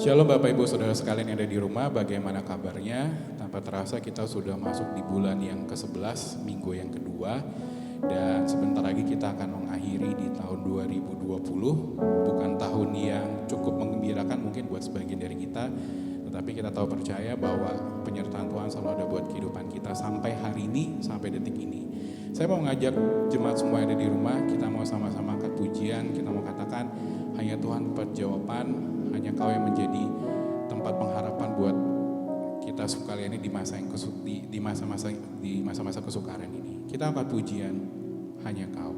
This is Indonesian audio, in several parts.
Shalom Bapak Ibu Saudara sekalian yang ada di rumah, bagaimana kabarnya? Tanpa terasa kita sudah masuk di bulan yang ke-11, minggu yang kedua. Dan sebentar lagi kita akan mengakhiri di tahun 2020. Bukan tahun yang cukup menggembirakan mungkin buat sebagian dari kita, tetapi kita tahu percaya bahwa penyertaan Tuhan selalu ada buat kehidupan kita sampai hari ini, sampai detik ini. Saya mau ngajak jemaat semua yang ada di rumah, kita mau sama-sama angkat pujian, kita mau katakan hanya Tuhan perjawaban, hanya Kau yang menjadi tempat pengharapan buat kita sekalian ini di masa-masa kesukaran ini. Kita angkat pujian, hanya Kau.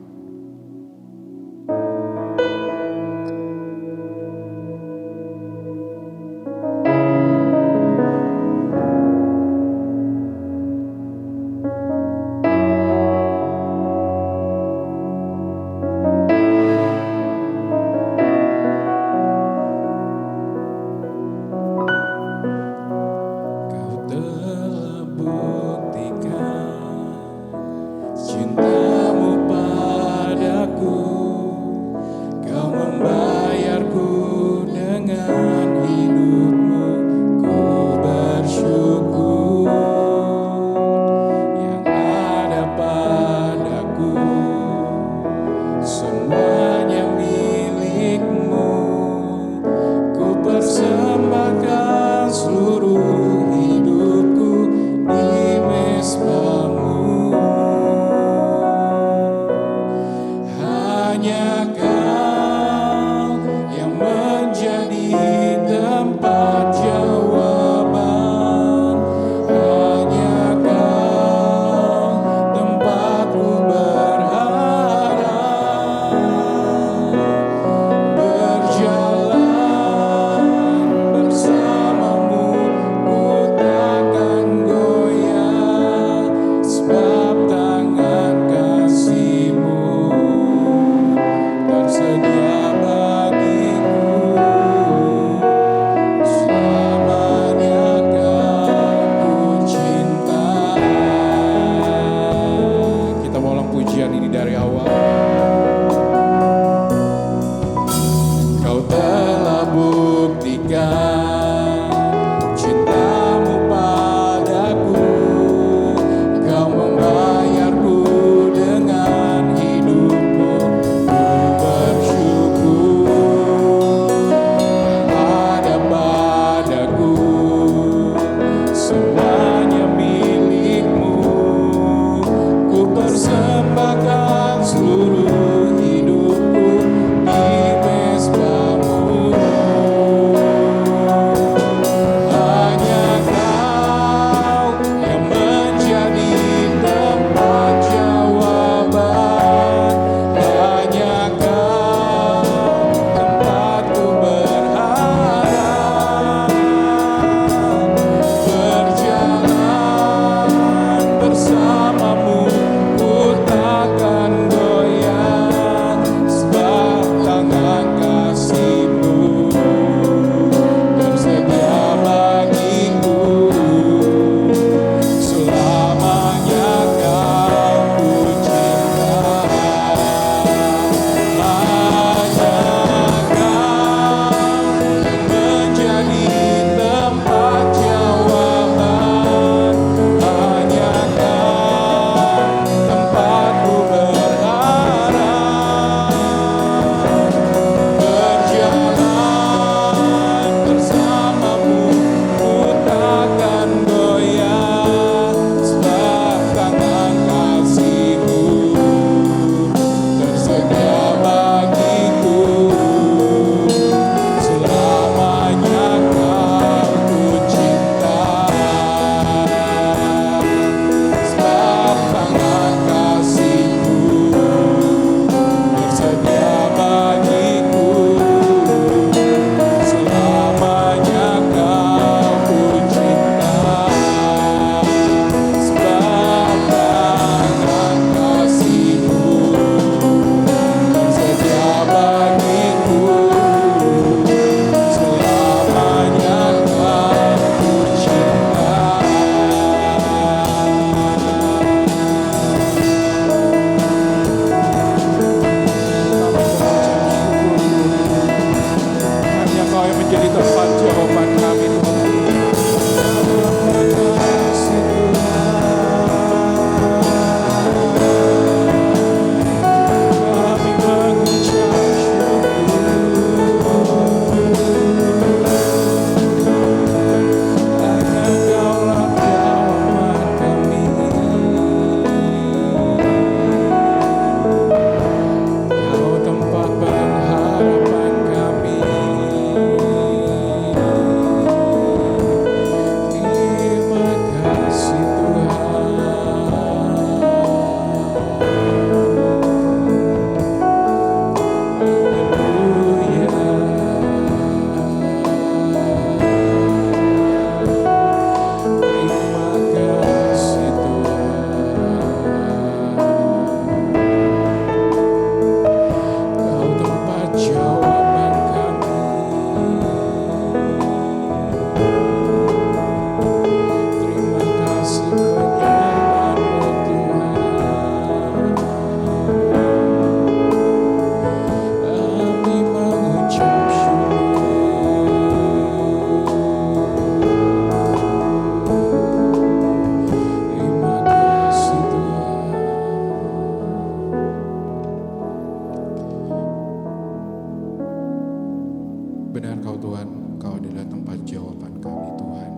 Benar Kau Tuhan, Kau adalah tempat jawaban kami Tuhan.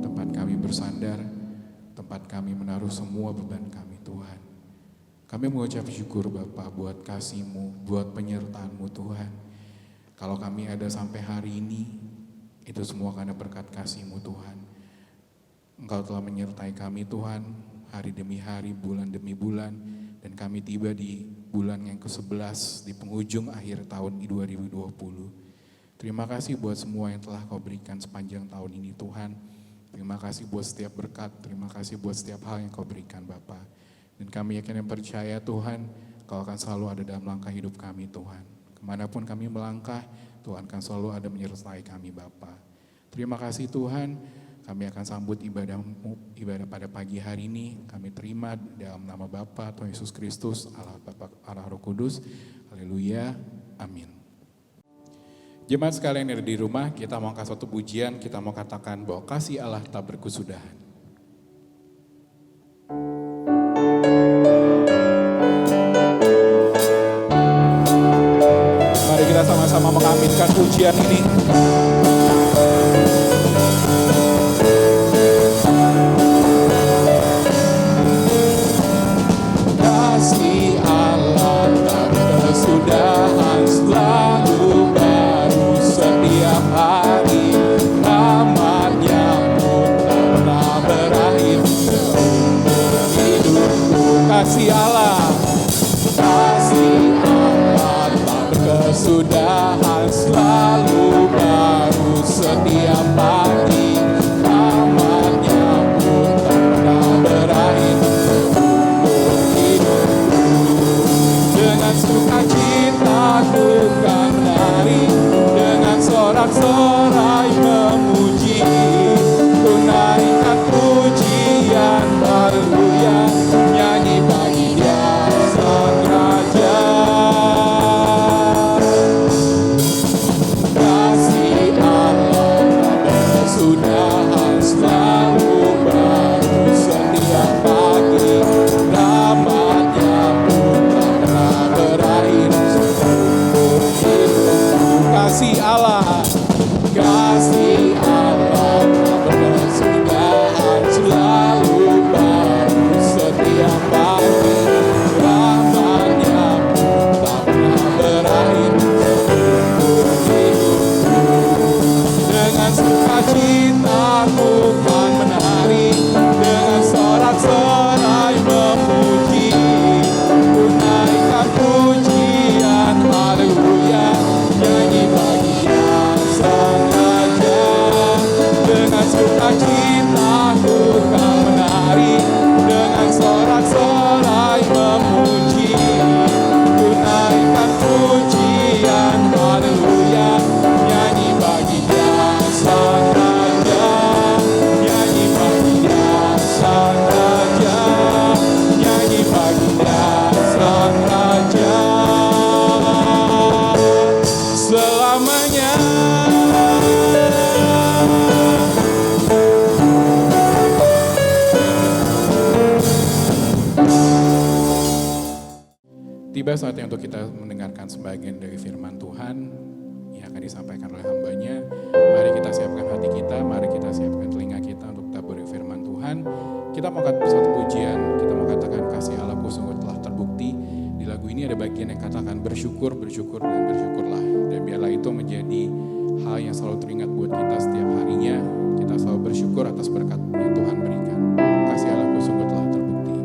Tempat kami bersandar, tempat kami menaruh semua beban kami Tuhan. Kami mengucap syukur Bapa buat kasih-Mu, buat penyertaan-Mu Tuhan. Kalau kami ada sampai hari ini, itu semua karena berkat kasih-Mu Tuhan. Engkau telah menyertai kami Tuhan, hari demi hari, bulan demi bulan, dan kami tiba di bulan yang ke-11 di penghujung akhir tahun 2020. Terima kasih buat semua yang telah Kau berikan sepanjang tahun ini Tuhan. Terima kasih buat setiap berkat, terima kasih buat setiap hal yang Kau berikan Bapa. Dan kami yakin dan percaya Tuhan, Kau akan selalu ada dalam langkah hidup kami Tuhan. Kemanapun kami melangkah, Tuhan akan selalu ada menyertai kami Bapa. Terima kasih Tuhan, kami akan sambut ibadah pada pagi hari ini. Kami terima dalam nama Bapa Tuhan Yesus Kristus, Allah Bapa, Allah Roh Kudus. Haleluya, amin. Jemaat sekalian yang ada di rumah, kita mau kasih satu pujian, kita mau katakan bahwa kasih Allah tak berkesudahan. Mari kita sama-sama mengaminkan pujian ini. Kasih Allah tak berkesudahan, selalu baru setiap hari. Rahmat-Nya pun tak pernah berakhir seumur hidupku. Kasih Allah tak berkesudahan, selalu baru setiap hari. Rahmat-Nya pun tak pernah berakhir seumur hidupku. Dengan sukacita ku kan menari, dengan sorak-sorai memuji, ku naikkan pujian haleluya, nyanyi bagi Dia Sang Raja. Kasih Allah tak berkesudahan, selalu baru setiap pagi. Rahmat-Nya pun tak pernah berakhir seumur hidupku. Kasih Allah tak berkesudahan, selalu baru setiap pagi. Rahmat-Nya pun tak pernah berakhir seumur hidupku. Dengan sukacita ku kan menari, dengan sorak-sorai memuji, ku naikkan pujian haleluya, nyanyi bagi Dia Sang Raja. Dengan sukacita ku kan menari, dengan sorak-sorai memuji, ku naikkan pujian haleluya, nyanyi bagi Dia Sang Raja, nyanyi bagi Dia Sang Raja, nyanyi bagi Dia Sang Raja selamanya. Tiba saatnya untuk kita mendengarkan sebagian dari firman Tuhan yang akan disampaikan oleh hamba-Nya. Mari kita siapkan hati kita, mari kita siapkan telinga kita untuk taburi firman Tuhan. Kita mau katakan satu pujian, kita mau katakan kasih Allahku sungguh telah terbukti. Di lagu ini ada bagian yang katakan bersyukur, bersyukur, dan bersyukurlah. Dan biarlah itu menjadi hal yang selalu teringat buat kita setiap harinya. Kita selalu bersyukur atas berkat yang Tuhan berikan. Kasih Allahku sungguh telah terbukti.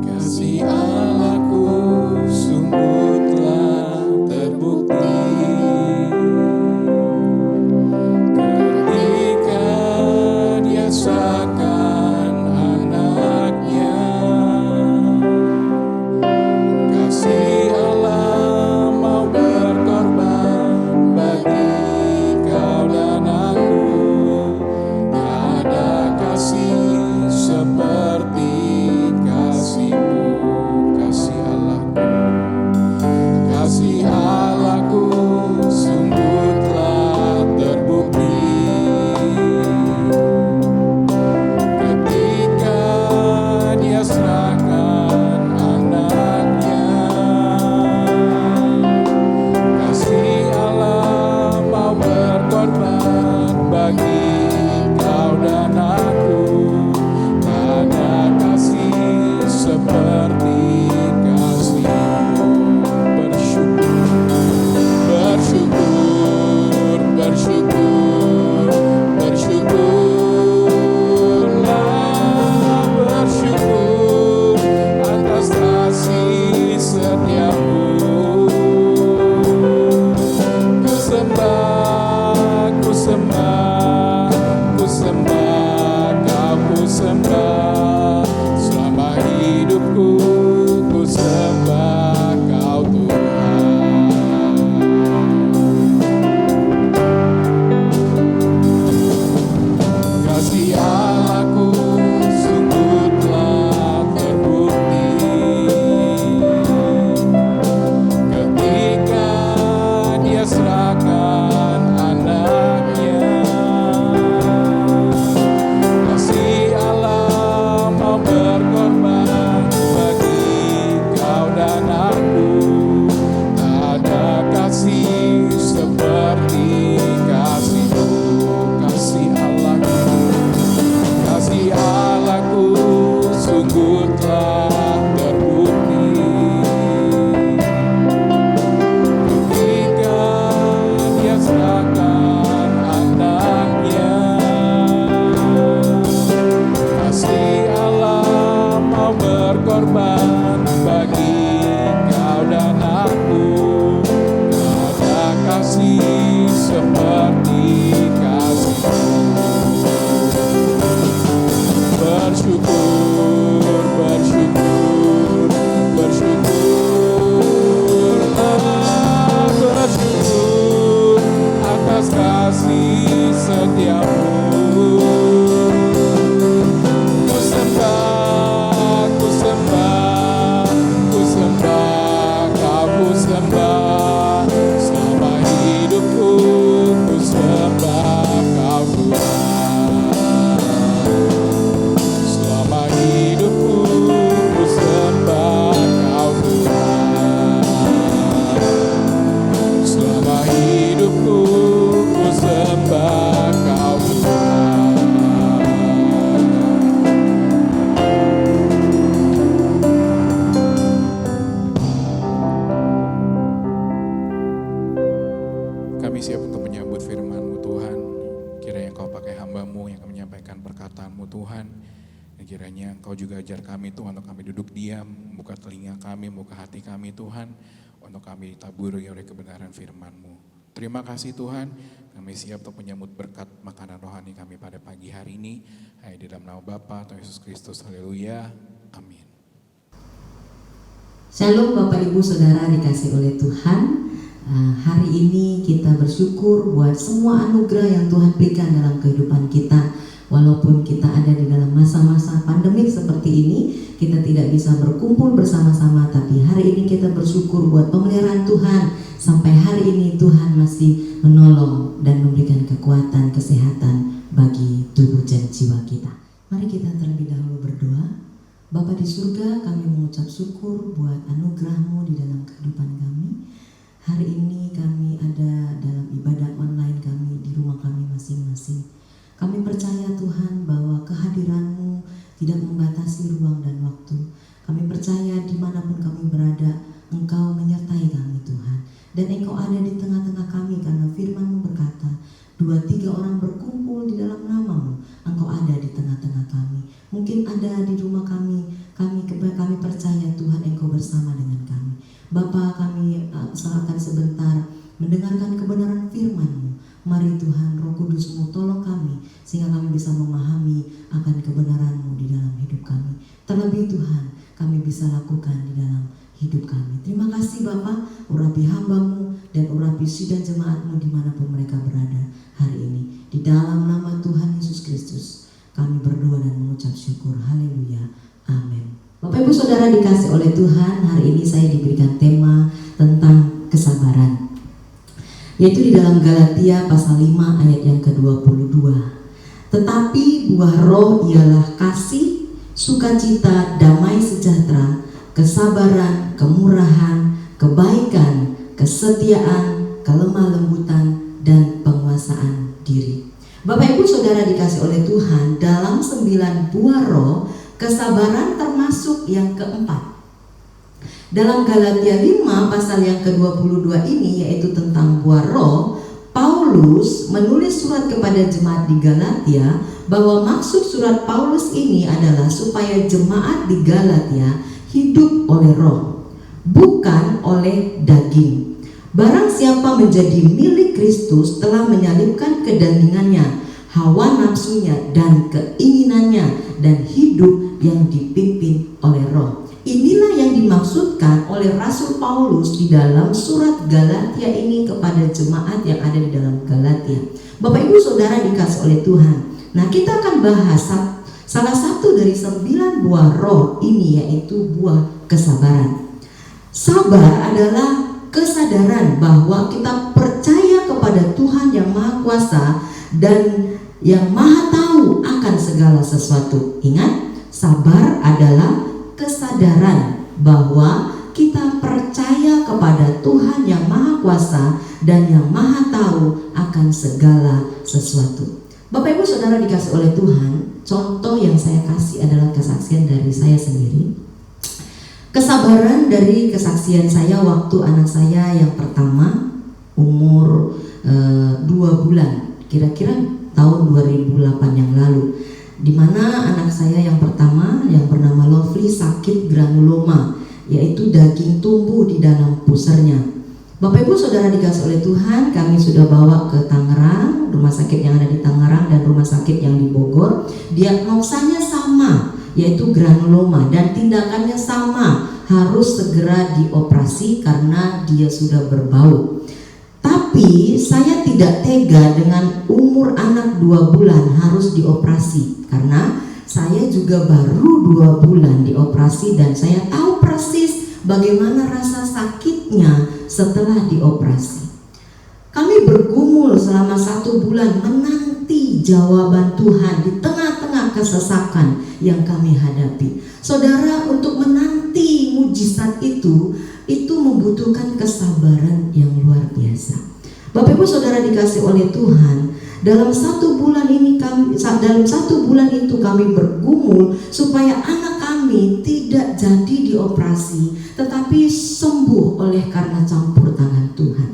Kasih Allahku sungguh telah terbukti. sungguh telah terbukti ketika Dia serahkan anaknya. Kasih Allah mau berkorban bagi kau dan aku. Ada kasih seperti kasih-Mu. Bersyukur, bersyukur, bersyukurlah, bersyukur atas kasih setiamu. Ku sembah, ku sembah, ku sembah, ku sembah, selama hidupku ku sembah Kau Tuhan. Selama hidupku ku sembah Kau Tuhan. Selama hidupku ku sembah Kau Tuhan. Kami siap untuk menyambut firman-Mu Tuhan. Kiranya Engkau pakai hamba-Mu yang akan menyampaikan perkataan-Mu Tuhan. Dan kiranya Engkau juga ajar kami Tuhan untuk kami duduk diam, buka telinga kami, buka hati kami Tuhan, untuk kami ditaburi oleh kebenaran firman-Mu. Terima kasih Tuhan, kami siap untuk menyambut berkat makanan rohani kami pada pagi hari ini. Hanya di dalam nama Bapa Tuhan Yesus Kristus, haleluya, amin. Shalom Bapak Ibu Saudara dikasih oleh Tuhan. Hari ini kita bersyukur buat semua anugerah yang Tuhan berikan dalam kehidupan kita. Walaupun kita ada di dalam masa-masa pandemik seperti ini, kita tidak bisa berkumpul bersama-sama, tapi hari ini kita bersyukur buat pemeliharaan Tuhan. Sampai hari ini Tuhan masih menolong dan memberikan kekuatan, kesehatan bagi tubuh dan jiwa kita. Mari kita terlebih dahulu berdoa. Bapa di surga, kami mengucap syukur buat anugerah-Mu di dalam kehidupan kami. Hari ini kami ada dalam ibadah online kami di rumah kami masing-masing. Kami percaya Tuhan bahwa kehadiran-Mu tidak membatasi ruang dan waktu. Kami percaya dimanapun kami berada, Engkau menyertai kami Tuhan. Dan Engkau ada di tengah-tengah kami karena firman-Mu berkata, 2-3 orang berkumpul di dalam nama-Mu, Engkau ada di tengah-tengah kami. Mungkin ada di rumah kami percaya Tuhan Engkau bersama dengan kami. Bapa, kami akan sebentar mendengarkan kebenaran firman-Mu. Mari Tuhan, Roh Kudus-Mu tolong kami sehingga kami bisa memahami akan kebenaran-Mu di dalam hidup kami. Terlebih Tuhan, kami bisa lakukan di dalam hidup kami. Terima kasih Bapa, urapi hamba-Mu dan urapi sidang jemaat-Mu dimanapun mereka berada hari ini. Di dalam nama Tuhan Yesus Kristus, kami berdoa dan mengucap syukur. Haleluya. Amin. Bapak Ibu Saudara dikasih oleh Tuhan, hari ini saya diberikan tema tentang kesabaran, yaitu di dalam Galatia pasal 5 ayat yang ke-22. Tetapi buah roh ialah kasih, sukacita, damai sejahtera, kesabaran, kemurahan, kebaikan, kesetiaan, kelemah lembutan, dan penguasaan diri. Bapak Ibu Saudara dikasih oleh Tuhan, dalam 9 buah roh, kesabaran termasuk yang keempat. Dalam Galatia 5 pasal yang ke-22 ini, yaitu tentang buah roh, Paulus menulis surat kepada jemaat di Galatia bahwa maksud surat Paulus ini adalah supaya jemaat di Galatia hidup oleh roh, bukan oleh daging. Barang siapa menjadi milik Kristus telah menyalibkan kedaginganya, hawa nafsunya dan keinginannya, dan hidup yang dipimpin oleh roh. Inilah yang dimaksudkan oleh Rasul Paulus di dalam surat Galatia ini kepada jemaat yang ada di dalam Galatia. Bapak Ibu Saudara dikasih oleh Tuhan. Nah, kita akan bahas salah satu dari 9 buah roh ini, yaitu buah kesabaran. Sabar adalah kesadaran bahwa kita percaya kepada Tuhan yang Maha Kuasa dan yang Maha Tahu akan segala sesuatu. Ingat, sabar adalah kesadaran bahwa kita percaya kepada Tuhan yang Maha Kuasa dan yang Maha Tahu akan segala sesuatu. Bapak Ibu Saudara dikasih oleh Tuhan, contoh yang saya kasih adalah kesaksian dari saya sendiri. Kesabaran dari kesaksian saya waktu anak saya yang pertama umur 2 bulan, kira-kira tahun 2008 yang lalu, di mana anak saya yang pertama yang bernama Lovely sakit granuloma, yaitu daging tumbuh di dalam pusernya. Bapak Ibu Saudara dikasih oleh Tuhan, kami sudah bawa ke Tangerang, rumah sakit yang ada di Tangerang dan rumah sakit yang di Bogor. Diagnosanya sama, yaitu granuloma, dan tindakannya sama, harus segera dioperasi karena dia sudah berbau. Tapi saya tidak tega dengan umur anak 2 bulan harus dioperasi, karena saya juga baru 2 bulan dioperasi dan saya tahu persis bagaimana rasa sakitnya setelah dioperasi. Kami bergumul selama 1 bulan menanti jawaban Tuhan di tengah-tengah kesesakan yang kami hadapi. Saudara, untuk menanti mujizat itu membutuhkan kesabaran yang luar biasa. Bapak Ibu Saudara dikasih oleh Tuhan, dalam 1 bulan itu kami bergumul supaya anak kami tidak jadi dioperasi, tetapi sembuh oleh karena campur tangan Tuhan.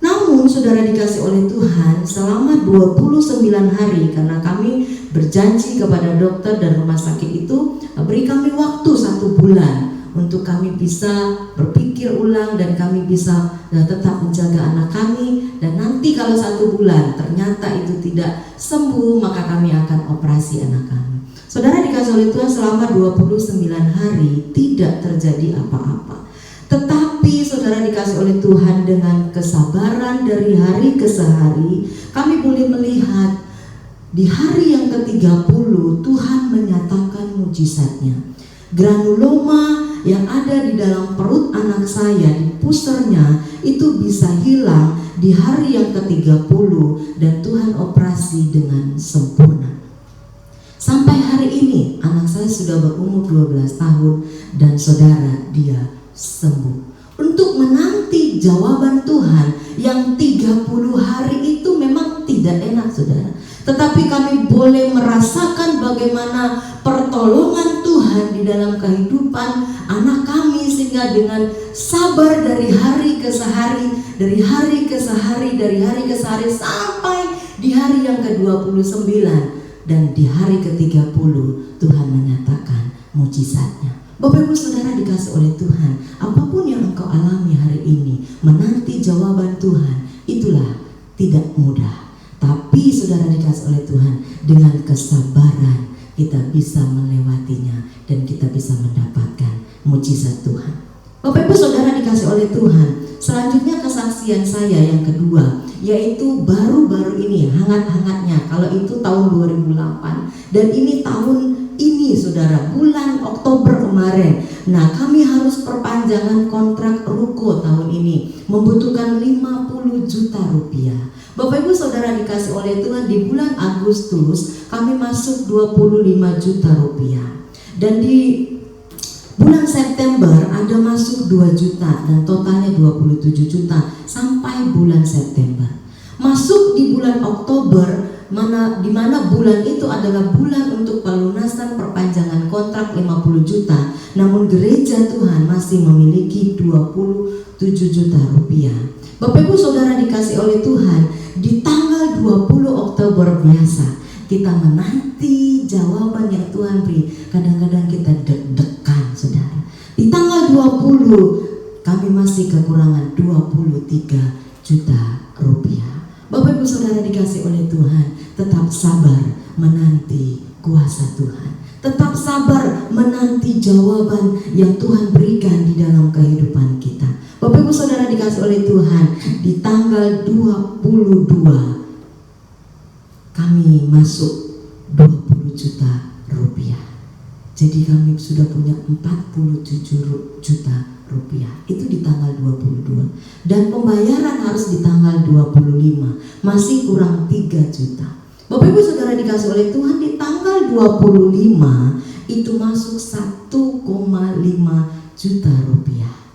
Namun saudara dikasih oleh Tuhan, selama 29 hari, karena kami berjanji kepada dokter dan rumah sakit itu, beri kami waktu 1 bulan untuk kami bisa berpikir ulang dan kami bisa tetap menjaga anak kami. Dan nanti kalau 1 bulan ternyata itu tidak sembuh, maka kami akan operasi anak kami. Saudara dikasih oleh Tuhan, selama 29 hari tidak terjadi apa-apa. Tetapi saudara dikasih oleh Tuhan, dengan kesabaran dari hari ke hari, kami boleh melihat di hari yang ke-30 Tuhan menyatakan mujizatnya. Granuloma yang ada di dalam perut anak saya, di pusernya, itu bisa hilang di hari yang ke-30 dan Tuhan operasi dengan sempurna. Sampai hari ini anak saya sudah berumur 12 tahun dan saudara, dia sembuh. Untuk menanti jawaban Tuhan yang 30 hari itu memang tidak enak saudara, tetapi kami boleh merasakan bagaimana pertolongan Tuhan di dalam kehidupan anak kami, sehingga dengan sabar dari hari ke hari, dari hari ke hari sampai di hari yang ke-29 dan di hari ke-30 Tuhan menyatakan mujizatnya. Bapak Ibu Saudara dikasih oleh Tuhan, apapun yang engkau alami hari ini, menanti jawaban Tuhan, itulah tidak mudah. Tapi saudara dikasih oleh Tuhan, dengan kesabaran kita bisa melewatinya dan kita bisa mendapatkan mujizat Tuhan. Bapak Ibu Saudara dikasih oleh Tuhan, selanjutnya kesaksian saya yang kedua, yaitu baru-baru ini, hangat-hangatnya. Kalau itu tahun 2008 dan ini tahun ini saudara, bulan Oktober kemarin. Nah, kami harus perpanjangan kontrak ruko tahun ini, membutuhkan 50 juta rupiah. Bapak Ibu Saudara dikasih oleh Tuhan, di bulan Agustus kami masuk 25 juta rupiah. Dan di bulan September ada masuk 2 juta dan totalnya 27 juta sampai bulan September. Masuk di bulan Oktober, di mana bulan itu adalah bulan untuk pelunasan perpanjangan kontrak 50 juta. Namun gereja Tuhan masih memiliki 27 juta rupiah. Bapak Ibu Saudara dikasih oleh Tuhan, di tanggal 20 Oktober biasa kita menanti jawaban yang Tuhan beri. Kadang-kadang kita deg-degan saudara. Di tanggal 20 kami masih kekurangan 23 juta rupiah. Bapak Ibu Saudara dikasih oleh Tuhan, tetap sabar menanti kuasa Tuhan. Tetap sabar menanti jawaban yang Tuhan berikan di dalam kehidupan kita. Bapak Ibu Saudara dikasih oleh Tuhan, di tanggal 22 kami masuk 20 juta rupiah. Jadi kami sudah punya 47 juta rupiah. Itu di tanggal 22. Dan pembayaran harus di tanggal 25. Masih kurang 3 juta. Bapak Ibu Saudara dikasih oleh Tuhan, di tanggal 25 itu masuk 1,5 juta rupiah.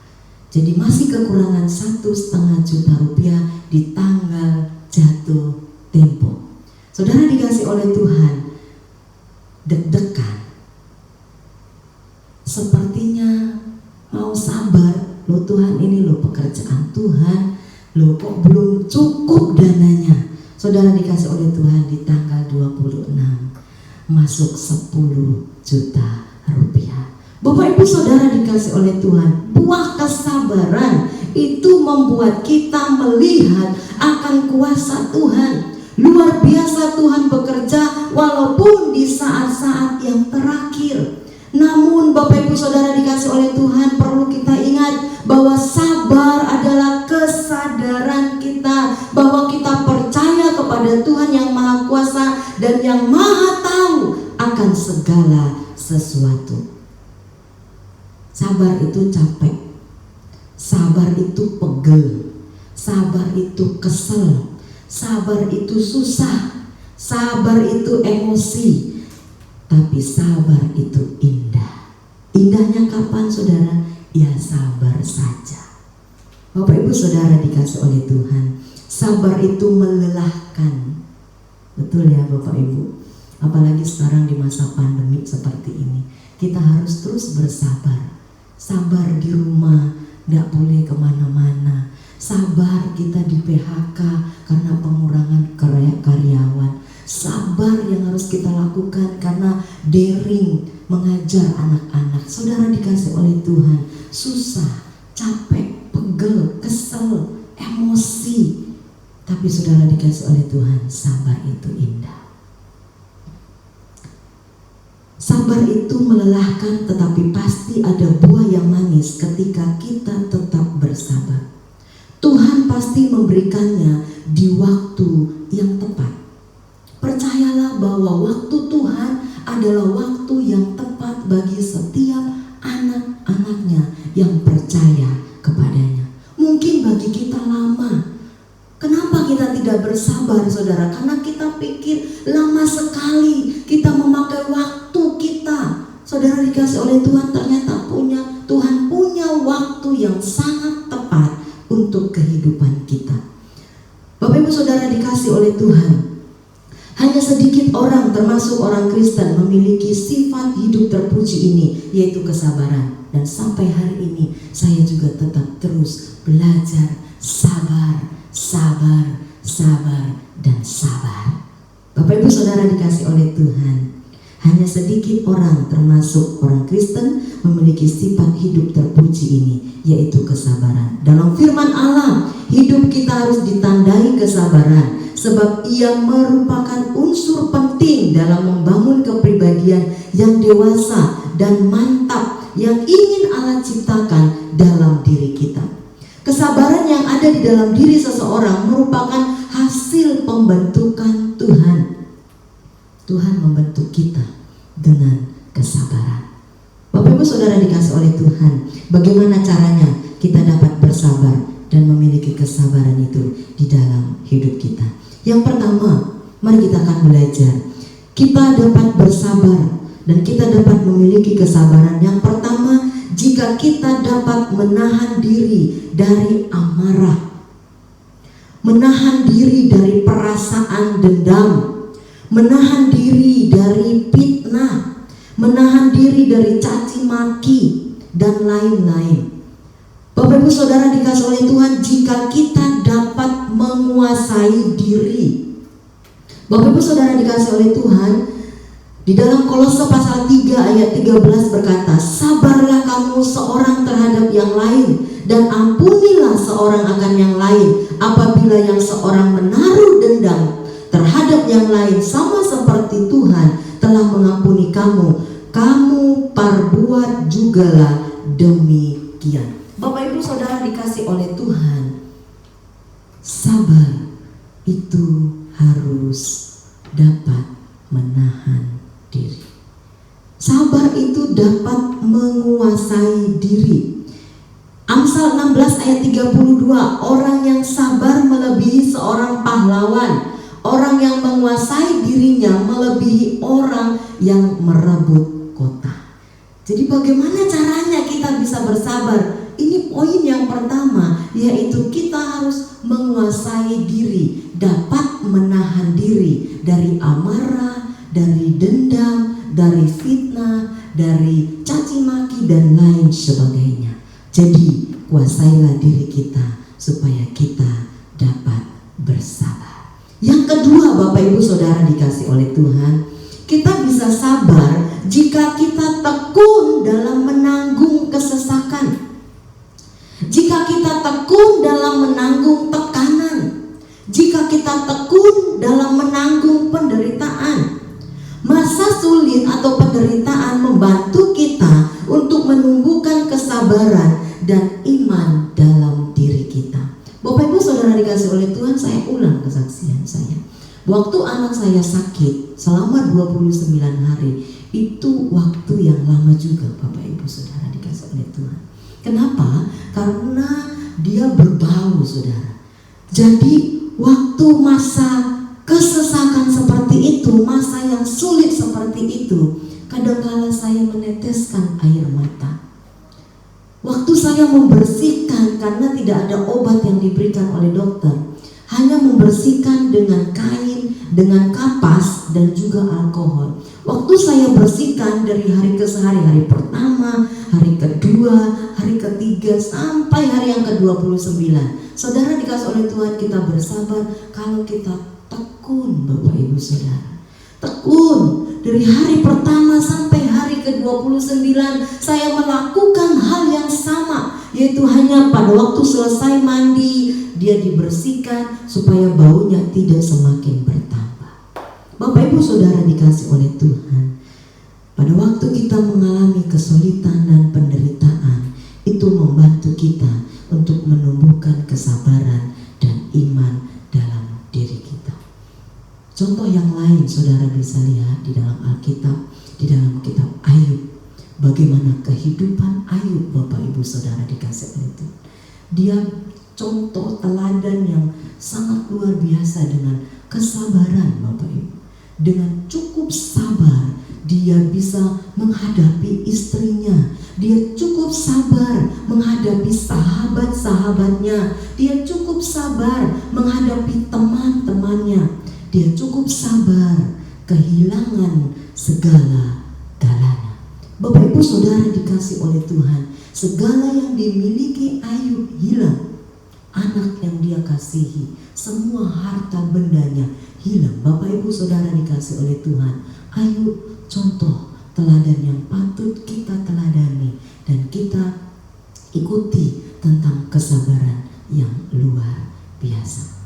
Jadi masih kekurangan 1,5 juta rupiah di tanggal jatuh tempo. Saudara dikasih oleh Tuhan, deg-degan, sepertinya mau sabar. Loh Tuhan, ini loh pekerjaan Tuhan, loh kok belum cukup dananya. Saudara dikasih oleh Tuhan, di tanggal 26 masuk 10 juta rupiah. Bapak Ibu Saudara dikasih oleh Tuhan, buah kesabaran itu membuat kita melihat akan kuasa Tuhan. Luar biasa Tuhan bekerja walaupun di saat-saat yang terakhir. Namun Bapak Ibu Saudara dikasih oleh Tuhan, perlu kita ingat bahwa sabar adalah kesadaran kita bahwa kita percaya kepada Tuhan yang Maha Kuasa dan yang Maha Tahu akan segala sesuatu. Sabar itu capek, sabar itu pegel, sabar itu kesel, sabar itu susah, sabar itu emosi. Tapi sabar itu indah. Indahnya kapan saudara? Ya sabar saja. Bapak Ibu Saudara dikasih oleh Tuhan, sabar itu melelahkan. Betul ya Bapak Ibu? Apalagi sekarang di masa pandemi seperti ini, kita harus terus bersabar. Sabar di rumah, tidak boleh kemana-mana. Sabar kita di PHK karena pengurangan karyawan. Sabar yang harus kita lakukan karena daring mengajar anak-anak. Saudara dikasih oleh Tuhan, susah, capek, pegel, kesel, emosi. Tapi saudara dikasih oleh Tuhan, sabar itu indah. Sabar itu melelahkan, tetapi pasti ada buah yang manis ketika kita tetap bersabar. Tuhan pasti memberikannya di waktu yang tepat. Percayalah bahwa waktu Tuhan adalah waktu yang tepat bagi setiap anak-anaknya yang percaya kepadanya. Mungkin bagi kita lama. Kenapa kita tidak bersabar saudara? Karena kita pikir lama sekali kita memakai waktu kita. Saudara dikasih oleh Tuhan, ternyata Tuhan punya waktu yang sangat tepat untuk kehidupan kita. Bapak Ibu Saudara dikasih oleh Tuhan, hanya sedikit orang termasuk orang Kristen memiliki sifat hidup terpuji ini, yaitu kesabaran. Dan sampai hari ini saya juga tetap terus belajar sabar, sabar, sabar, dan sabar. Bapak Ibu Saudara dikasih oleh Tuhan, hanya sedikit orang termasuk orang Kristen memiliki sifat hidup terpuji ini, yaitu kesabaran. Dalam firman Allah, hidup kita harus ditandai kesabaran, sebab ia merupakan unsur penting dalam membangun kepribadian yang dewasa dan mantap yang ingin Allah ciptakan dalam diri kita. Kesabaran yang ada di dalam diri seseorang merupakan hasil pembentukan Tuhan. Tuhan membentuk kita dengan kesabaran. Bapak Ibu Saudara dikasih oleh Tuhan, bagaimana caranya kita dapat bersabar dan memiliki kesabaran itu di dalam hidup kita? Yang pertama, mari kita akan belajar. Kita dapat bersabar dan kita dapat memiliki kesabaran. Yang pertama, jika kita dapat menahan diri dari amarah, menahan diri dari perasaan dendam, menahan diri dari fitnah, menahan diri dari caci maki, dan lain-lain. Bapak Ibu Saudara dikasih oleh Tuhan, jika kita dapat menguasai diri. Bapak Ibu Saudara dikasih oleh Tuhan, di dalam Kolose pasal 3 ayat 13 berkata, sabarlah kamu seorang terhadap yang lain, dan ampunilah seorang akan yang lain, apabila yang seorang menaruh dendam terhadap yang lain, sama seperti Tuhan telah mengampuni kamu, kamu perbuat jugalah demikian. Bapak Ibu Saudara dikasih oleh Tuhan, sabar itu harus dapat menahan diri. Sabar itu dapat menguasai diri. Amsal 16 ayat 32, orang yang sabar melebihi seorang pahlawan. Orang yang menguasai dirinya melebihi orang yang merebut kota. Jadi bagaimana caranya kita bisa bersabar? Ini poin yang pertama, yaitu kita harus menguasai diri, dapat menahan diri dari amarah, dari dendam, dari fitnah, dari caci maki dan lain sebagainya. Jadi kuasailah diri kita supaya kita dapat bersabar. Yang kedua, Bapak Ibu Saudara dikasih oleh Tuhan, kita bisa sabar jika kita tekun dalam menanggung kesesakan. Jika kita tekun dalam menanggung tekanan, jika kita tekun dalam menanggung penderitaan. Masa sulit atau penderitaan membantu kita untuk menumbuhkan kesabaran dan iman dalam diri kita. Bapak Ibu Saudara dikasih oleh Tuhan, saya ulang kesaksian saya. Waktu anak saya sakit selama 29 hari, itu waktu yang lama juga Bapak Ibu Saudara dikasih oleh Tuhan. Kenapa? Karena dia berbau, saudara. Jadi waktu masa kesesakan seperti itu, masa yang sulit seperti itu, kadang-kala saya meneteskan air mata. Waktu saya membersihkan, karena tidak ada obat yang diberikan oleh dokter, hanya membersihkan dengan kain, dengan kapas, dan juga alkohol. Waktu saya bersihkan dari hari ke hari pertama, hari kedua, hari ketiga, sampai hari yang ke-29. Saudara dikasih oleh Tuhan, kita bersabar kalau kita tekun, Bapak Ibu Saudara. Tekun, dari hari pertama sampai hari ke-29, saya melakukan hal yang sama, yaitu hanya pada waktu selesai mandi, dia dibersihkan supaya baunya tidak semakin bertambah. Bapak Ibu Saudara dikasih oleh Tuhan, pada waktu kita mengalami kesulitan dan penderitaan, itu membantu kita untuk menumbuhkan kesabaran dan iman dalam diri kita. Contoh yang lain saudara bisa lihat di dalam Alkitab, di dalam kitab Ayub. Bagaimana kehidupan Ayub, Bapak Ibu Saudara dikasih oleh Tuhan. Dia contoh teladan yang sangat luar biasa dengan kesabaran, Bapak Ibu. Dengan cukup sabar dia bisa menghadapi istrinya, dia cukup sabar menghadapi sahabat-sahabatnya, dia cukup sabar menghadapi teman-temannya, dia cukup sabar kehilangan segala-galanya. Bapak Ibu Saudara dikasih oleh Tuhan, segala yang dimiliki Ayub hilang. Anak yang dia kasihi, semua harta bendanya hilang. Bapak Ibu Saudara dikasih oleh Tuhan, Ayub contoh teladan yang patut kita teladani dan kita ikuti tentang kesabaran yang luar biasa.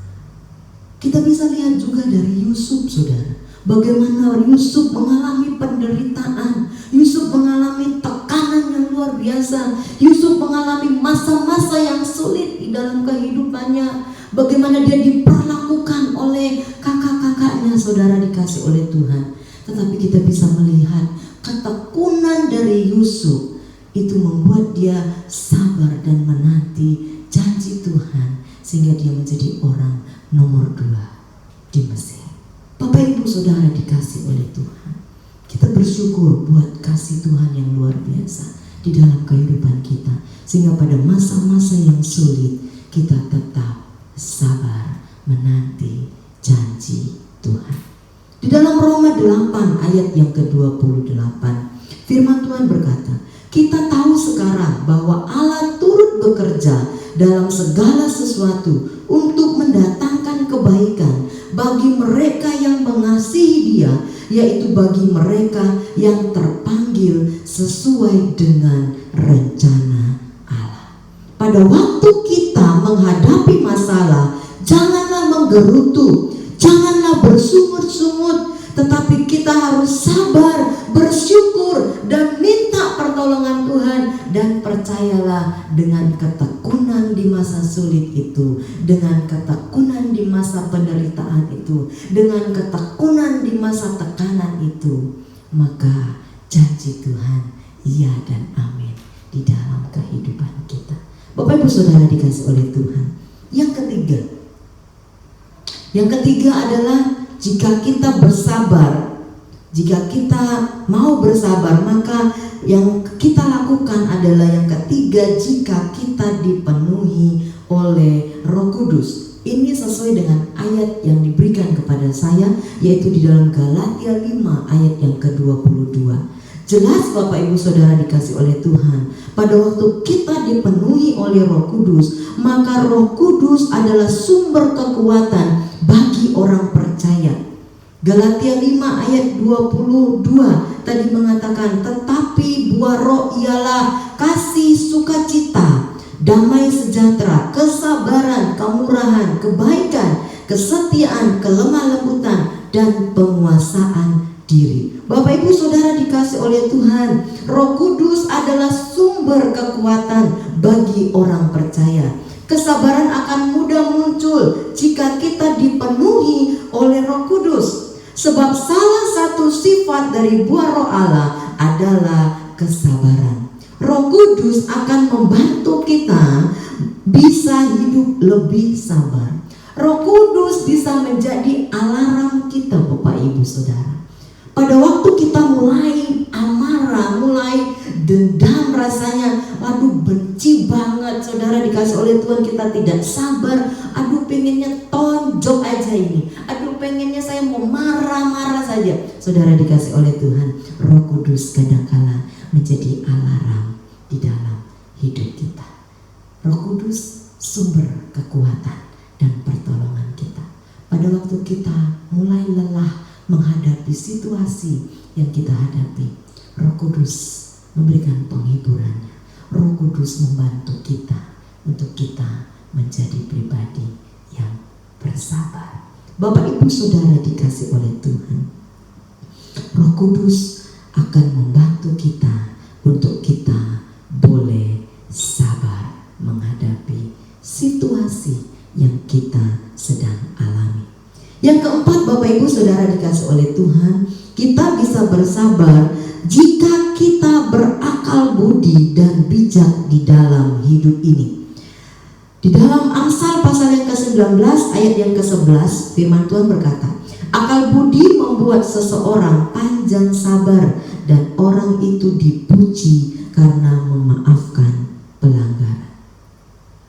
Kita bisa lihat juga dari Yusuf, saudara, bagaimana Yusuf mengalami penderitaan, Yusuf mengalami tekanan yang luar biasa, Yusuf mengalami masa-masa yang sulit di dalam kehidupannya. Bagaimana dia diperlakukan oleh kakak-kakaknya, saudara dikasih oleh Tuhan. Tetapi kita bisa melihat ketekunan dari Yusuf itu membuat dia sabar dan menanti janji Tuhan, sehingga dia menjadi orang nomor 2 di Mesir. Bapak Ibu Saudara dikasih oleh Tuhan, kita bersyukur buat kasih Tuhan yang luar biasa di dalam kehidupan kita, sehingga pada masa-masa yang sulit kita tetap sabar menanti janji Tuhan. Di dalam Roma 8 ayat yang ke-28, firman Tuhan berkata, kita tahu sekarang bahwa Allah turut bekerja dalam segala sesuatu untuk mendatangkan kebaikan bagi mereka yang mengasihi Dia, yaitu bagi mereka yang terpanggil sesuai dengan rencana Allah. Pada waktu kita menghadapi masalah, janganlah menggerutu, janganlah bersungut-sungut, tetapi kita harus sabar, bersyukur, dan minta pertolongan Tuhan. Dan percayalah, dengan ketekunan di masa sulit itu, dengan ketekunan di masa penderitaan itu, dengan ketekunan di masa tekanan itu, maka janji Tuhan iya dan amin di dalam kehidupan kita. Bapak Ibu Saudara dikasih oleh Tuhan. Yang ketiga adalah jika kita bersabar, jika kita mau bersabar, maka yang kita lakukan adalah yang ketiga, jika kita dipenuhi oleh Roh Kudus. Ini sesuai dengan ayat yang diberikan kepada saya, yaitu di dalam Galatia 5 ayat yang ke-22. Jelas Bapak Ibu Saudara dikasih oleh Tuhan, pada waktu kita dipenuhi oleh Roh Kudus, maka Roh Kudus adalah sumber kekuatan bagi orang percaya. Galatia 5 ayat 22 tadi mengatakan, tetapi buah roh ialah kasih, sukacita, damai sejahtera, kesabaran, kemurahan, kebaikan, kesetiaan, kelemah lembutan, dan penguasaan diri. Bapak Ibu Saudara dikasih oleh Tuhan, Roh Kudus adalah sumber kekuatan bagi orang percaya. Kesabaran akan mudah muncul jika kita dipenuhi oleh Roh Kudus. Sebab salah satu sifat dari buah roh Allah adalah kesabaran. Roh Kudus akan membantu kita bisa hidup lebih sabar. Roh Kudus bisa menjadi alarm kita Bapak Ibu Saudara. Pada waktu kita mulai amarah, mulai dendam rasanya, aduh benci banget, saudara dikasih oleh Tuhan, kita tidak sabar, aduh pengennya tonjok aja ini, aduh pengennya saya mau marah-marah saja. Saudara dikasih oleh Tuhan, Roh Kudus kadangkala menjadi alarm di dalam hidup kita. Roh Kudus sumber kekuatan dan pertolongan kita. Pada waktu kita mulai lelah menghadapi situasi yang kita hadapi, Roh Kudus memberikan penghiburannya. Roh Kudus membantu kita untuk kita menjadi pribadi yang bersabar. Bapak Ibu Saudara dikasih oleh Tuhan, Roh Kudus akan membantu kita untuk kita boleh sabar menghadapi situasi yang kita sedang alami. Yang keempat, Bapak Ibu Saudara dikasih oleh Tuhan, kita bisa bersabar jika kita berakal budi dan bijak di dalam hidup ini. Di dalam Amsal pasal yang ke-19 ayat yang ke-11, firman Tuhan berkata, akal budi membuat seseorang panjang sabar dan orang itu dipuji karena memaafkan pelanggaran.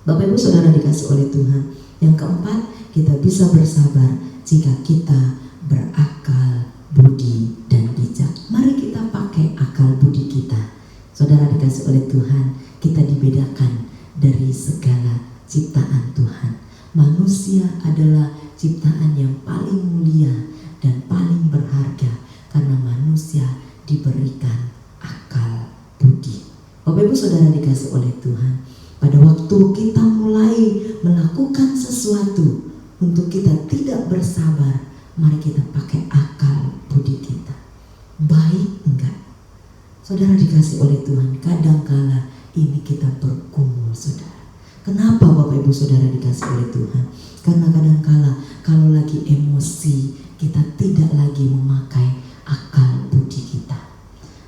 Bapak Ibu Saudara dikasih oleh Tuhan, yang keempat, kita bisa bersabar jika kita berakal budi dan bijak. Mari kita pakai akal budi kita. Saudara dikasih oleh Tuhan, kita dibedakan dari segala ciptaan Tuhan. Manusia adalah ciptaan yang paling mulia dan paling berharga karena manusia diberikan akal budi. Bapak Ibu Saudara dikasih oleh Tuhan, pada waktu kita mulai melakukan sesuatu untuk kita tidak bersabar, mari kita pakai akal budi kita. Baik enggak? Saudara dikasih oleh Tuhan, kadangkala ini kita bergumul saudara. Kenapa Bapak Ibu Saudara dikasih oleh Tuhan? Karena kadangkala kalau lagi emosi, kita tidak lagi memakai akal budi kita.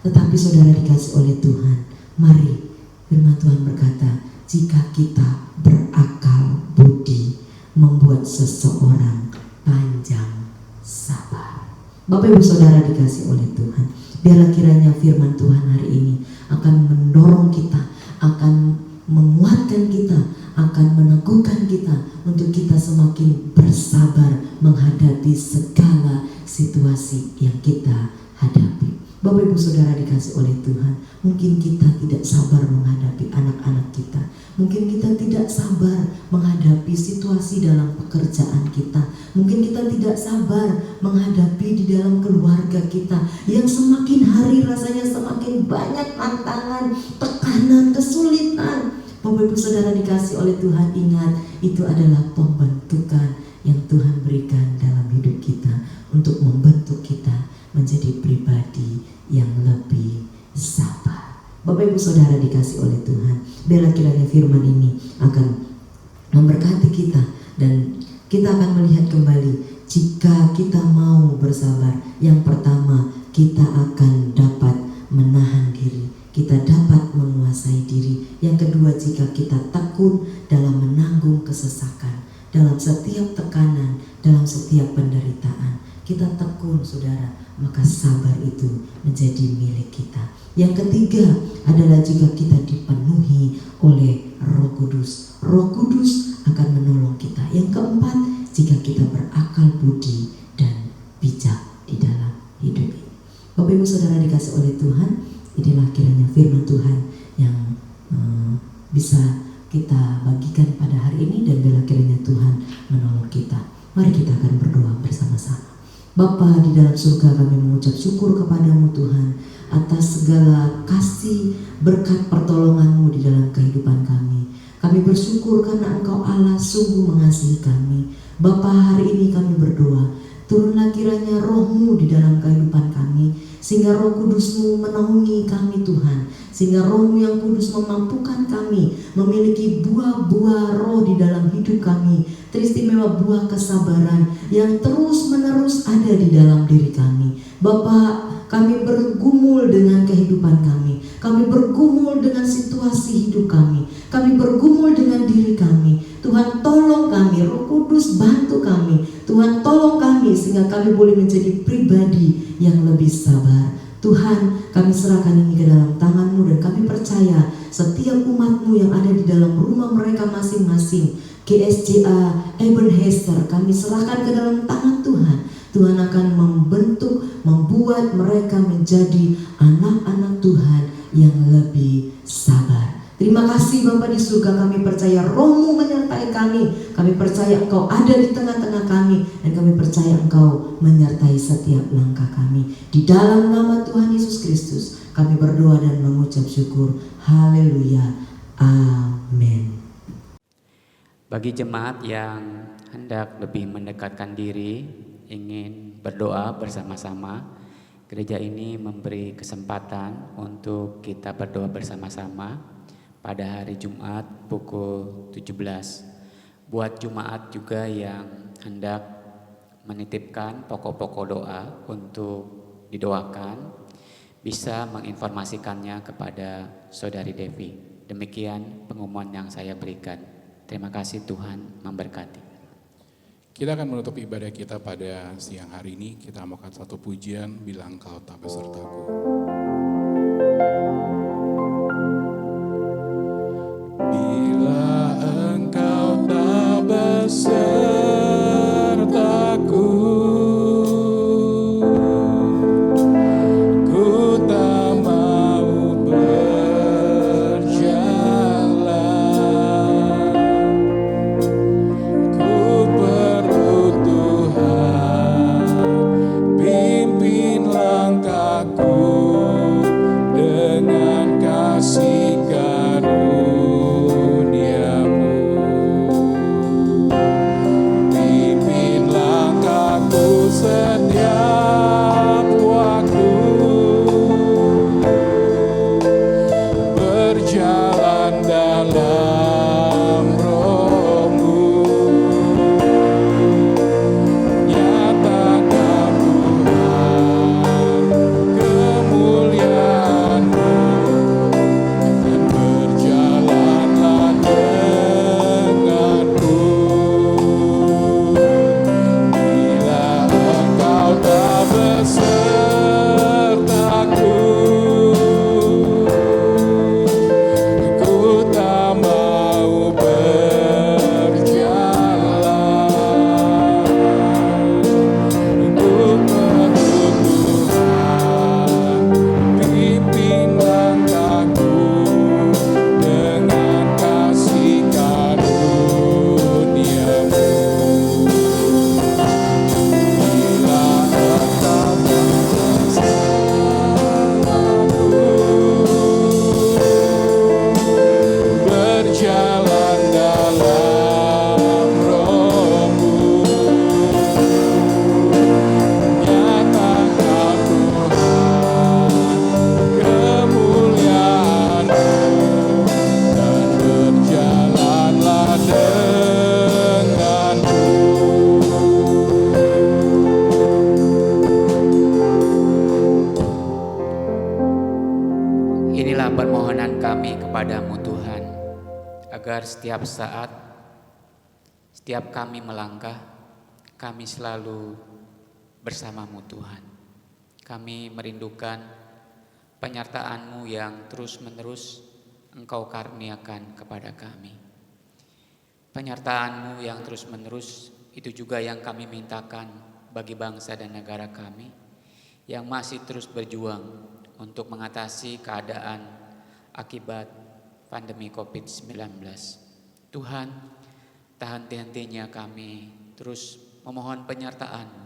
Tetapi saudara dikasih oleh Tuhan, mari firman Tuhan berkata, jika kita berakal budi membuat seseorang panjang sabar. Bapak Ibu Saudara dikasih oleh Tuhan, biarlah kiranya firman Tuhan hari ini akan mendorong kita, akan menguatkan kita, akan meneguhkan kita untuk kita semakin bersabar menghadapi segala situasi yang kita hadapi. Bapak Ibu Saudara dikasih oleh Tuhan, mungkin kita tidak sabar menghadapi anak-anak kita, mungkin kita tidak sabar menghadapi situasi dalam pekerjaan kita, mungkin kita tidak sabar menghadapi di dalam keluarga kita yang semakin hari rasanya semakin banyak tantangan, tekanan, kesulitan. Bapak Ibu Saudara dikasih oleh Tuhan, ingat, itu adalah pembentukan yang Tuhan berikan dalam hidup kita untuk membentuk kita menjadi pribadi yang lebih sabar. Bapak Ibu Saudara dikasih oleh Tuhan, biarlah kiranya firman ini akan memberkati kita dan kita akan melihat kembali, jika kita mau bersabar, yang pertama kita akan dapat menahan diri, kita dapat menguasai diri. Yang kedua, jika kita tekun dalam menanggung kesesakan, dalam setiap tekanan, dalam setiap penderitaan, kita tekun saudara, maka sabar itu menjadi milik kita. Yang ketiga adalah jika kita dipenuhi oleh Roh Kudus, Roh Kudus akan menolong kita. Yang keempat, jika kita berakal budi dan bijak di dalam hidup ini. Bapak Ibu Saudara dikasih oleh Tuhan, inilah kiranya firman Tuhan yang bisa kita bagikan pada hari ini, dan bila kiranya Tuhan menolong kita. Mari kita akan berdoa bersama-sama. Bapa di dalam surga, kami mengucap syukur kepadamu Tuhan atas segala kasih, berkat, pertolonganmu di dalam kehidupan kami. Kami bersyukur karena Engkau Allah sungguh mengasihi kami. Bapa, hari ini kami berdoa, turunlah kiranya roh-Mu di dalam kehidupan kami, sehingga Roh Kudus-Mu menaungi kami Tuhan, sehingga Roh-Mu yang kudus memampukan kami memiliki buah-buah roh di dalam hidup kami, teristimewa buah kesabaran yang terus-menerus ada di dalam diri kami. Bapak, kami bergumul dengan kehidupan kami bergumul dengan situasi hidup kami bergumul dengan diri kami. Tuhan tolong kami, Roh Kudus bantu kami, Tuhan tolong kami sehingga kami boleh menjadi pribadi yang lebih sabar. Tuhan, kami serahkan ini ke dalam tangan-Mu, dan kami percaya setiap umat-Mu yang ada di dalam rumah mereka masing-masing, GSJA Ebenezer, kami serahkan ke dalam tangan Tuhan. Tuhan akan membentuk, membuat mereka menjadi anak-anak Tuhan yang lebih sabar. Terima kasih Bapa di surga, kami percaya Roh-Mu menyertai kami. Kami percaya Engkau ada di tengah-tengah kami, dan kami percaya Engkau menyertai setiap langkah kami. Di dalam nama Tuhan Yesus Kristus kami berdoa dan mengucap syukur. Haleluya. Amin. Bagi jemaat yang hendak lebih mendekatkan diri, ingin berdoa bersama-sama, gereja ini memberi kesempatan untuk kita berdoa bersama-sama pada hari Jumat pukul 17. Buat jemaat juga yang hendak menitipkan pokok-pokok doa untuk didoakan, bisa menginformasikannya kepada Saudari Devi. Demikian pengumuman yang saya berikan. Terima kasih, Tuhan memberkati. Kita akan menutup ibadah kita pada siang hari ini. Kita mau satu pujian, Bila Engkau Tak Besertaku. Bila Engkau tak besertaku, ku tak mau berjalan. Ku perlu Tuhan, pimpin langkahku dengan kasih karunia-Mu. Pimpin langkahku setiap waktu, berjalan dalam Roh-Mu. Nyatakan Tuhan kemuliaan-Mu, dan berjalanlah denganku. Bila Engkau tak besertaku, ku tak mau berjalan. Ku perlu Tuhan, pimpin langkahku dengan kasih karunia-Mu. Bila Engkau tak besertaku, berjalan dalam Roh-Mu. Nyatakan Tuhan kemuliaan-Mu, dan berjalanlah denganku. Inilah permohonan kami kepadamu Tuhan, agar setiap saat, setiap kami melangkah, kami selalu bersamamu Tuhan. Kami merindukan penyertaan-Mu yang terus-menerus Engkau karuniakan kepada kami. Penyertaan-Mu yang terus-menerus itu juga yang kami mintakan bagi bangsa dan negara kami yang masih terus berjuang untuk mengatasi keadaan akibat pandemi COVID-19. Tuhan, tak henti-hentinya kami terus memohon penyertaan-Mu.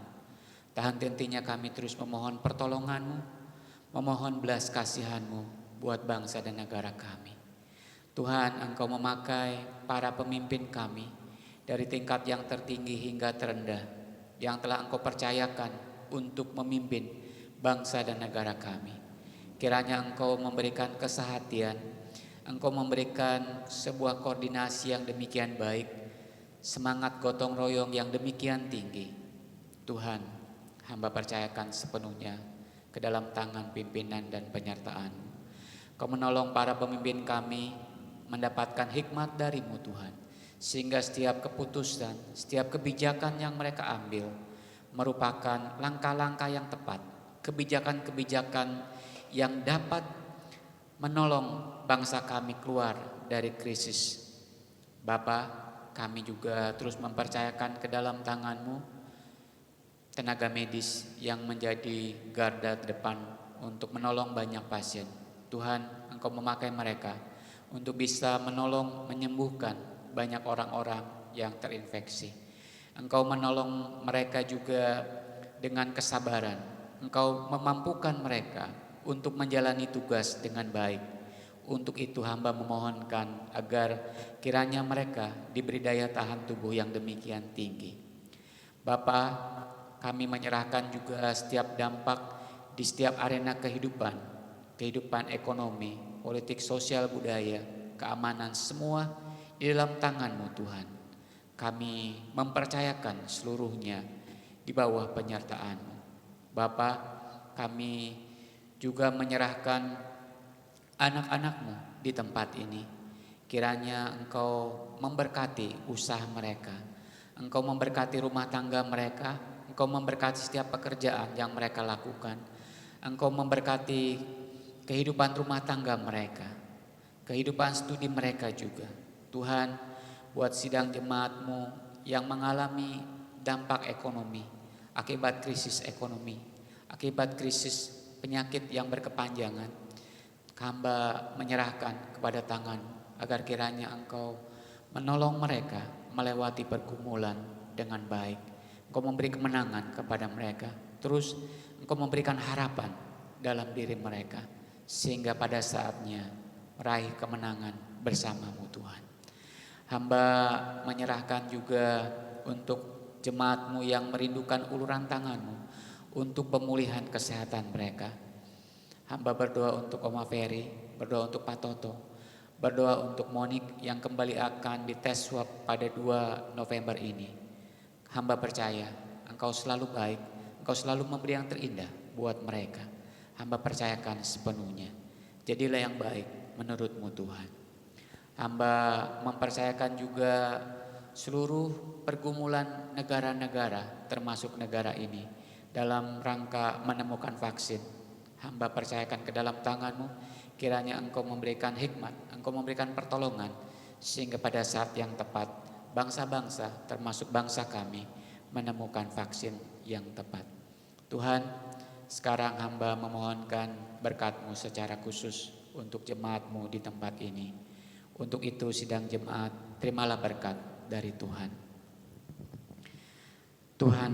Tak henti-hentinya kami terus memohon pertolongan-Mu, memohon belas kasihan-Mu buat bangsa dan negara kami. Tuhan, Engkau memakai para pemimpin kami dari tingkat yang tertinggi hingga terendah yang telah Engkau percayakan untuk memimpin bangsa dan negara kami. Kiranya Engkau memberikan kesehatian, Engkau memberikan sebuah koordinasi yang demikian baik, semangat gotong royong yang demikian tinggi. Tuhan, hamba percayakan sepenuhnya ke dalam tangan pimpinan dan penyertaan. Kau menolong para pemimpin kami mendapatkan hikmat dari-Mu Tuhan, sehingga setiap keputusan, setiap kebijakan yang mereka ambil merupakan langkah-langkah yang tepat, kebijakan-kebijakan yang dapat menolong bangsa kami keluar dari krisis. Bapa, kami juga terus mempercayakan ke dalam tangan-Mu tenaga medis yang menjadi garda depan untuk menolong banyak pasien. Tuhan, Engkau memakai mereka untuk bisa menolong menyembuhkan banyak orang-orang yang terinfeksi. Engkau menolong mereka juga dengan kesabaran. Engkau memampukan mereka untuk menjalani tugas dengan baik. Untuk itu hamba memohonkan agar kiranya mereka diberi daya tahan tubuh yang demikian tinggi. Bapa, kami menyerahkan juga setiap dampak di setiap arena kehidupan ekonomi, politik, sosial, budaya, keamanan, semua di dalam tangan-Mu Tuhan. Kami mempercayakan seluruhnya di bawah penyertaan-Mu. Bapa, kami juga menyerahkan anak-anak-Mu di tempat ini. Kiranya Engkau memberkati usaha mereka, Engkau memberkati rumah tangga mereka, Engkau memberkati setiap pekerjaan yang mereka lakukan, Engkau memberkati kehidupan rumah tangga mereka, kehidupan studi mereka juga. Tuhan, buat sidang jemaat-Mu yang mengalami dampak ekonomi, akibat krisis ekonomi, akibat krisis penyakit yang berkepanjangan, hamba menyerahkan kepada tangan agar kiranya Engkau menolong mereka melewati pergumulan dengan baik. Engkau memberi kemenangan kepada mereka, terus Engkau memberikan harapan dalam diri mereka, sehingga pada saatnya meraih kemenangan bersama-Mu Tuhan. Hamba menyerahkan juga untuk jemaat-Mu yang merindukan uluran tangan-Mu untuk pemulihan kesehatan mereka. Hamba berdoa untuk Oma Ferry, berdoa untuk Pak Toto, berdoa untuk Monik yang kembali akan dites swab pada 2 November ini. Hamba percaya Engkau selalu baik, Engkau selalu memberi yang terindah buat mereka. Hamba percayakan sepenuhnya. Jadilah yang baik menurut-Mu Tuhan. Hamba mempercayakan juga seluruh pergumulan negara-negara termasuk negara ini dalam rangka menemukan vaksin. Hamba percayakan ke dalam tangan-Mu, kiranya Engkau memberikan hikmat, Engkau memberikan pertolongan, sehingga pada saat yang tepat bangsa-bangsa termasuk bangsa kami menemukan vaksin yang tepat. Tuhan, sekarang hamba memohonkan berkat-Mu secara khusus untuk jemaat-Mu di tempat ini. Untuk itu sidang jemaat, terimalah berkat dari Tuhan. Tuhan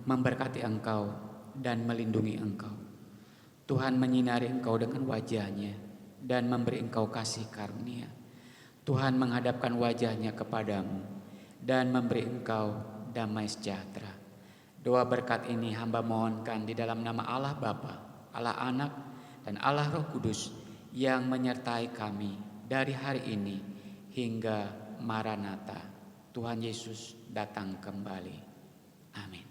memberkati engkau dan melindungi engkau. Tuhan menyinari engkau dengan wajah-Nya dan memberi engkau kasih karunia. Tuhan menghadapkan wajah-Nya kepadamu dan memberi engkau damai sejahtera. Doa berkat ini hamba mohonkan di dalam nama Allah Bapa, Allah Anak, dan Allah Roh Kudus yang menyertai kami dari hari ini hingga Maranatha. Tuhan Yesus datang kembali. Amin.